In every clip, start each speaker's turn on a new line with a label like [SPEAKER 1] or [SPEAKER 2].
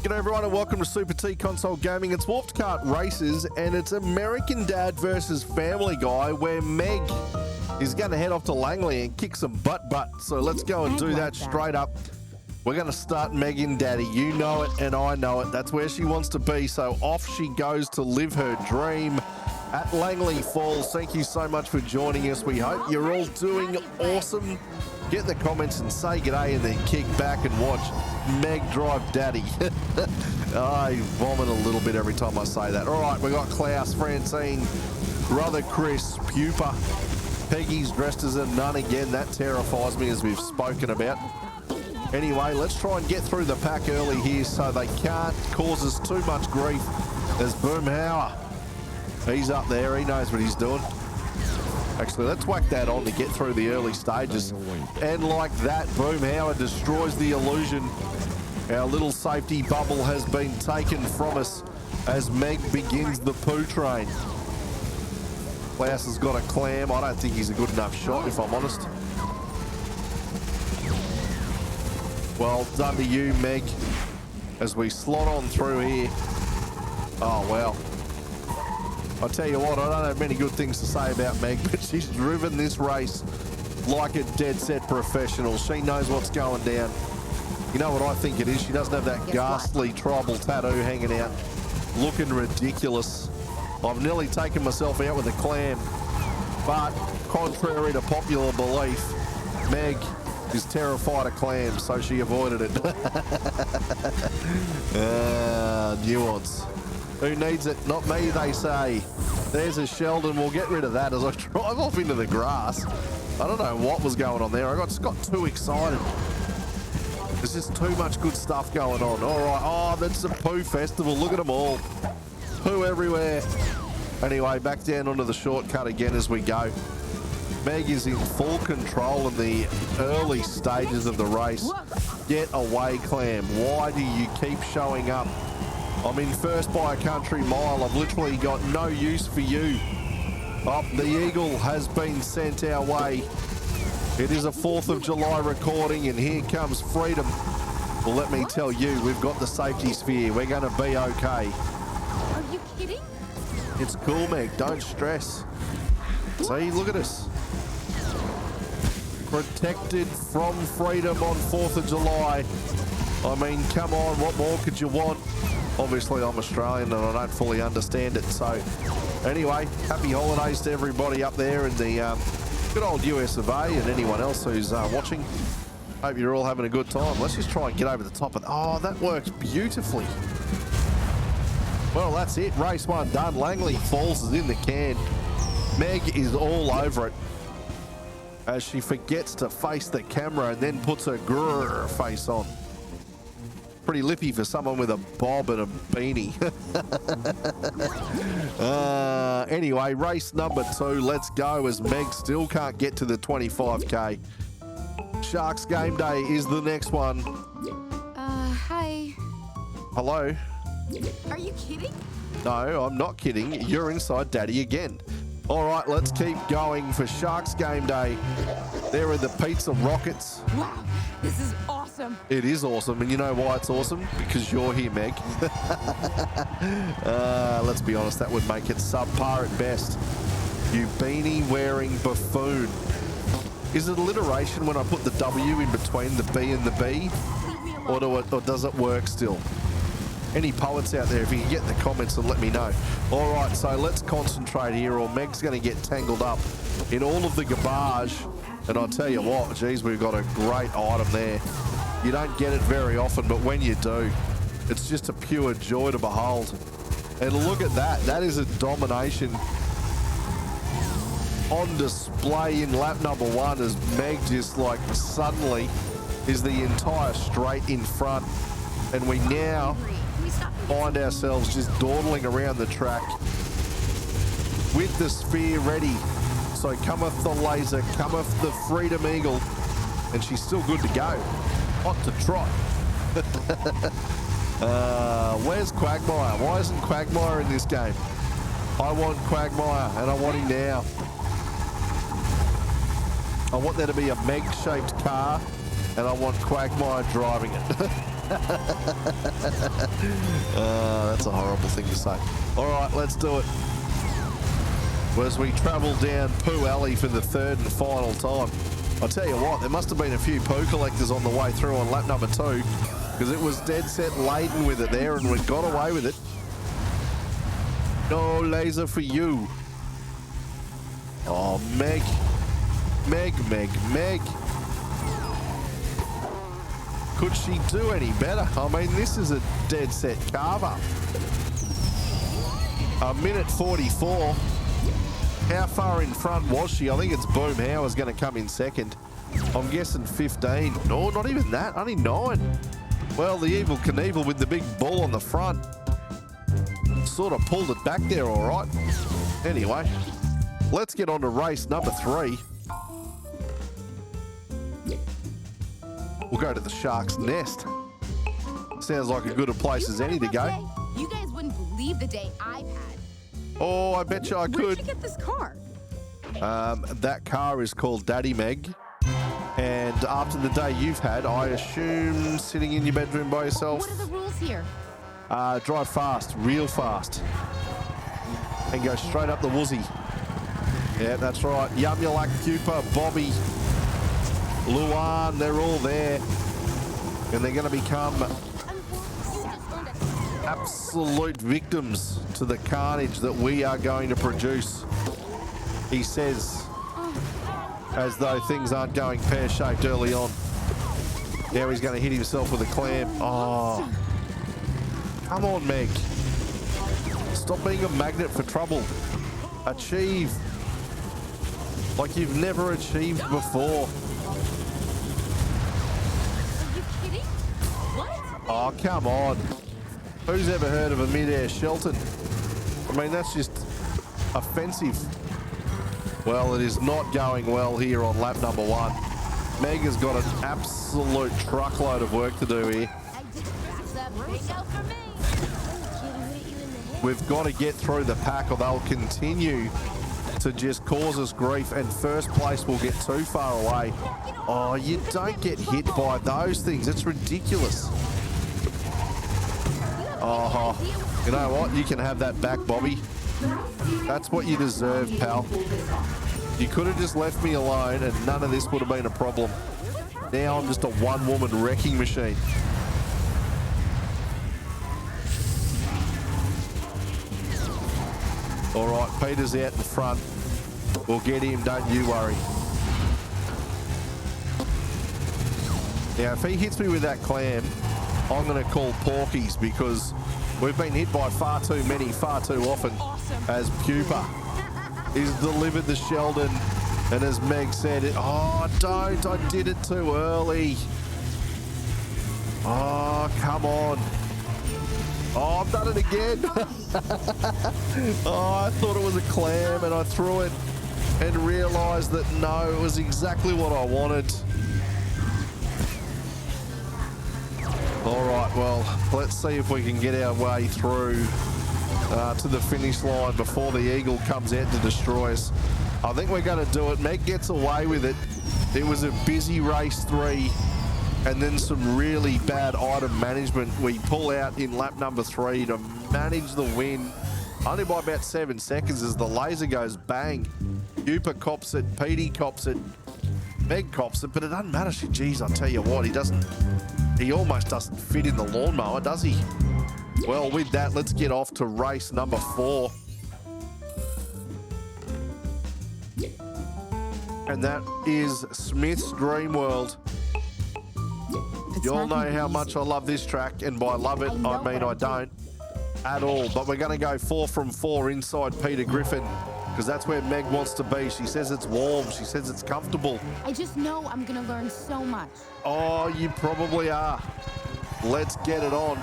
[SPEAKER 1] G'day everyone and welcome to Super T Console Gaming. It's Warped Kart Racers and it's American Dad versus Family Guy where Meg is going to head off to Langley and kick some butt. So let's go and do that straight up. We're going to start Meg and Daddy. You know it and I know it. That's where she wants to be. So off she goes to live her dream at Langley Falls. Thank you so much for joining us. We hope you're all doing awesome. Get in the comments and say g'day and then kick back and watch Meg drive Daddy. I vomit a little bit every time I say that. All right, we got Klaus, Francine, brother Chris, Pupa. Peggy's dressed as a nun again. That terrifies me, as we've spoken about. Anyway, let's try and get through the pack early here so they can't cause us too much grief. There's Boomhauer. He's up there. He knows what he's doing. Actually, let's whack that on to get through the early stages. And like that, Boomhauer destroys the illusion. Our little safety bubble has been taken from us as Meg begins the poo train. Klaus has got a clam. I don't think he's a good enough shot, if I'm honest. Well done to you, Meg, as we slot on through here. Oh, well. I'll tell you what, I don't have many good things to say about Meg, but she's driven this race like a dead set professional. She knows what's going down. You know what I think it is? She doesn't have that ghastly tribal tattoo hanging out, looking ridiculous. I've nearly taken myself out with a clam, but contrary to popular belief, Meg is terrified of clams, so she avoided it. Nuance. Who needs it? Not me, they say. There's a Sheldon. We'll get rid of that as I drive off into the grass. I don't know what was going on there. I just got too excited. There's just too much good stuff going on. All right. Oh, that's a poo festival. Look at them all. Poo everywhere. Anyway, back down onto the shortcut again as we go. Meg is in full control in the early stages of the race. Get away, Clam. Why do you keep showing up? I'm in first by a country mile. I've literally got no use for you. Oh, the Eagle has been sent our way. It is a 4th of July recording and here comes freedom. Well, let me tell you, we've got the safety sphere. We're going to be okay.
[SPEAKER 2] Are you kidding?
[SPEAKER 1] It's cool, Meg. Don't stress. See, look at us. Protected from freedom on 4th of July. I mean, come on, what more could you want? Obviously, I'm Australian and I don't fully understand it. So, anyway, happy holidays to everybody up there in the good old US of A and anyone else who's watching. Hope you're all having a good time. Let's just try and get over the top of... Oh, that works beautifully. Well, that's it. Race 1 done. Langley Falls is in the can. Meg is all over it as she forgets to face the camera and then puts her grrr face on. Pretty lippy for someone with a bob and a beanie. Anyway, race number 2. Let's go as Meg still can't get to the 25k. Sharks Game Day is the next one.
[SPEAKER 2] Hi.
[SPEAKER 1] Hello?
[SPEAKER 2] Are you kidding?
[SPEAKER 1] No, I'm not kidding. You're inside Daddy again. All right, let's keep going for Sharks Game Day. There are the Pizza Rockets.
[SPEAKER 2] Wow, this is awesome.
[SPEAKER 1] It is awesome, and you know why it's awesome? Because you're here, Meg. Let's be honest, that would make it subpar at best. You beanie-wearing buffoon. Is it alliteration when I put the W in between the B and the B? Or does it work still? Any poets out there, if you can get in the comments and let me know. All right, so let's concentrate here or Meg's going to get tangled up in all of the garbage. And I'll tell you what, geez, we've got a great item there. You don't get it very often, but when you do, it's just a pure joy to behold. And look at that. That is a domination on display in lap number 1 as Meg just like suddenly is the entire straight in front. And we now find ourselves just dawdling around the track with the sphere ready. So cometh the laser, cometh the Freedom Eagle, and she's still good to go. Hot to trot. Where's Quagmire? Why isn't Quagmire in this game? I want Quagmire, and I want him now. I want there to be a Meg-shaped car, and I want Quagmire driving it. That's a horrible thing to say. All right, let's do it. As we travel down Poo Alley for the third and final time. I'll tell you what, there must have been a few poo collectors on the way through on lap number 2, because it was dead set laden with it there and we got away with it. No laser for you. Oh, Meg. Meg. Could she do any better? I mean, this is a dead set carver. A minute 44. How far in front was she? I think it's Boom How is going to come in second. I'm guessing 15. No, not even that. Only 9. Well, the Evil Knievel with the big bull on the front sort of pulled it back there all right. Anyway, let's get on to race number 3. We'll go to the Shark's Nest. Sounds like as good a place as any to go.
[SPEAKER 2] You guys wouldn't believe the day I've had.
[SPEAKER 1] Oh, I bet you I could.
[SPEAKER 2] Where'd you get this car?
[SPEAKER 1] That car is called Daddy Meg. And after the day you've had, I assume sitting in your bedroom by yourself.
[SPEAKER 2] What are the rules here?
[SPEAKER 1] Drive fast, real fast. And go straight up the woozy. Yeah, that's right. Yumulak, Pupa, Bobby, Luan, they're all there. And they're going to become absolute victims to the carnage that we are going to produce. He says, as though things aren't going pear-shaped early on. Now he's going to hit himself with a clam. Oh, come on, Meg. Stop being a magnet for trouble. Achieve like you've never achieved before.
[SPEAKER 2] Are you kidding? What?
[SPEAKER 1] Oh, come on. Who's ever heard of a mid-air Shelton? I mean, that's just offensive. Well, it is not going well here on lap number 1. Meg has got an absolute truckload of work to do here. We've got to get through the pack or they'll continue to just cause us grief and first place will get too far away. Oh, you don't get hit by those things. It's ridiculous. Oh, you know what? You can have that back, Bobby. That's what you deserve, pal. You could have just left me alone and none of this would have been a problem. Now I'm just a one-woman wrecking machine. All right, Peter's out in front. We'll get him, don't you worry. Now, if he hits me with that clam, I'm going to call Porkies because we've been hit by far too many, far too often.
[SPEAKER 2] Awesome.
[SPEAKER 1] As Pupa is delivered the Sheldon, and as Meg said, oh, don't, I did it too early. Oh, come on. Oh, I've done it again. Oh, I thought it was a clam and I threw it and realised that no, it was exactly what I wanted. All right, well, let's see if we can get our way through to the finish line before the Eagle comes out to destroy us. I think we're going to do it. Meg gets away with it. It was a busy race 3 and then some really bad item management. We pull out in lap number 3 to manage the win only by about 7 seconds as the laser goes bang. Upa cops it, Petey cops it, Meg cops it, but it doesn't matter. Geez, I'll tell you what, he almost doesn't fit in the lawnmower, does he? Well, with that, let's get off to race number 4. And that is Smith's Dreamworld. You all know how much I love this track, and by love it, I mean I don't at all. But we're going to go 4 from 4 inside Peter Griffin, because that's where Meg wants to be. She says it's warm. She says it's comfortable.
[SPEAKER 2] I just know I'm gonna learn so much.
[SPEAKER 1] Oh, you probably are. Let's get it on.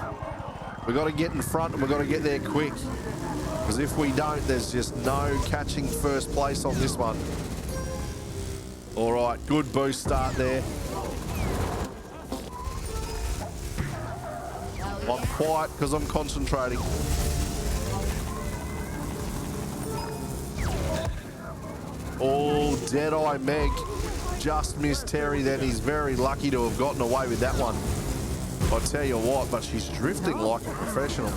[SPEAKER 1] We've got to get in front and we've got to get there quick, because if we don't, there's just no catching first place on this one. All right, good boost start there. I'm quiet because I'm concentrating. Oh, Deadeye Meg just missed Terry then. He's very lucky to have gotten away with that one. I tell you what, but she's drifting like a professional.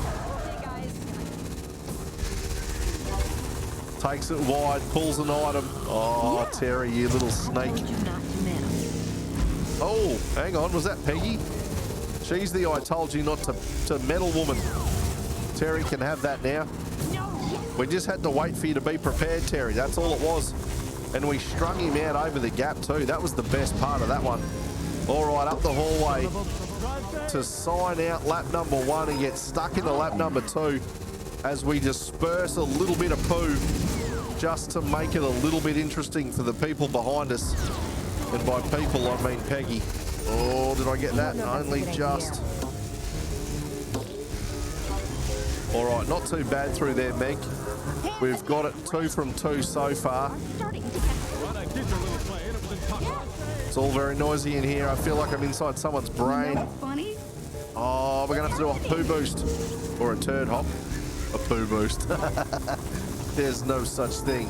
[SPEAKER 1] Takes it wide, pulls an item. Oh, Terry, you little snake. Oh, hang on, was that Peggy? She's the I told you not to meddle woman. Terry can have that now. We just had to wait for you to be prepared, Terry. That's all it was. And we strung him out over the gap too. That was the best part of that one. All right, up the hallway to sign out lap number 1 and get stuck into lap number 2 as we disperse a little bit of poo just to make it a little bit interesting for the people behind us. And by people, I mean Peggy. Oh, did I get that? Only just. All right, not too bad through there, Meg. We've got it 2 from 2 so far. It's all very noisy in here. I feel like I'm inside someone's brain. Oh, we're going to have to do a poo boost or a turd hop. A poo boost. There's no such thing.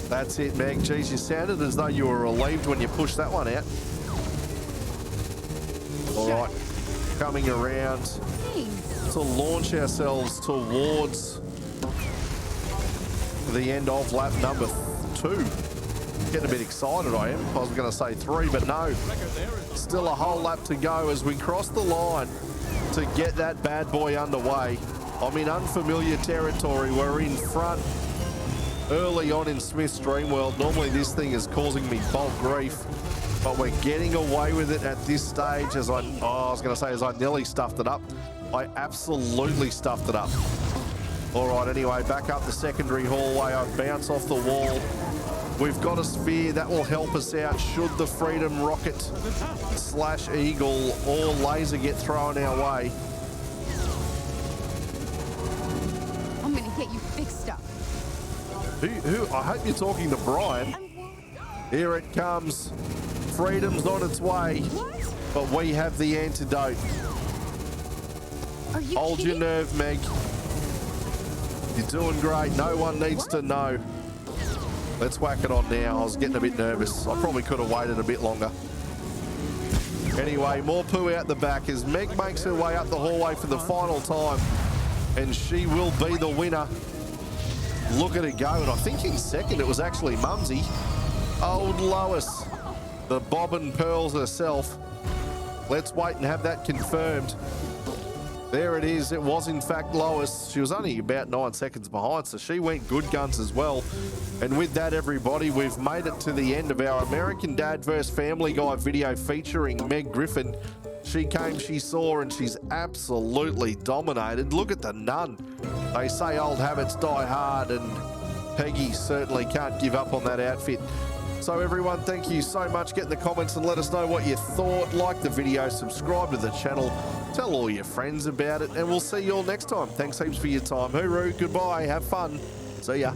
[SPEAKER 1] That's it, Meg. Jeez, you sounded as though you were relieved when you pushed that one out. All right, coming around to launch ourselves towards the end of lap number 2. Getting a bit excited, I am. I was going to say 3, but no. Still a whole lap to go as we cross the line to get that bad boy underway. I'm in unfamiliar territory. We're in front early on in Smith's Dreamworld. Normally this thing is causing me bulk grief, but we're getting away with it at this stage as I was going to say as I nearly stuffed it up. I absolutely stuffed it up. All right, anyway, back up the secondary hallway. I bounce off the wall. We've got a sphere that will help us out should the Freedom Rocket / Eagle or laser get thrown our way.
[SPEAKER 2] I'm gonna get you fixed up.
[SPEAKER 1] Who? I hope you're talking to Brian. Here it comes. Freedom's on its way.
[SPEAKER 2] What?
[SPEAKER 1] But we have the antidote.
[SPEAKER 2] Are you
[SPEAKER 1] Hold
[SPEAKER 2] kidding?
[SPEAKER 1] your nerve, Meg. You're doing great. No one needs to know. Let's whack it on now. I was getting a bit nervous. I probably could have waited a bit longer. Anyway, more poo out the back as Meg makes her way up the hallway for the final time. And she will be the winner. Look at it go. And I think in second it was actually Mumsy. Old Lois. The Bob and Pearls herself. Let's wait and have that confirmed. There it is. It was in fact Lois. She was only about 9 seconds behind, so she went good guns as well. And with that, everybody, we've made it to the end of our American Dad vs. Family Guy video featuring Meg Griffin. She came, she saw, and she's absolutely dominated. Look at the nun. They say old habits die hard, and Peggy certainly can't give up on that outfit. So everyone, thank you so much. Get in the comments and let us know what you thought. Like the video, subscribe to the channel, tell all your friends about it, and we'll see you all next time. Thanks heaps for your time. Hooroo, goodbye, have fun. See ya.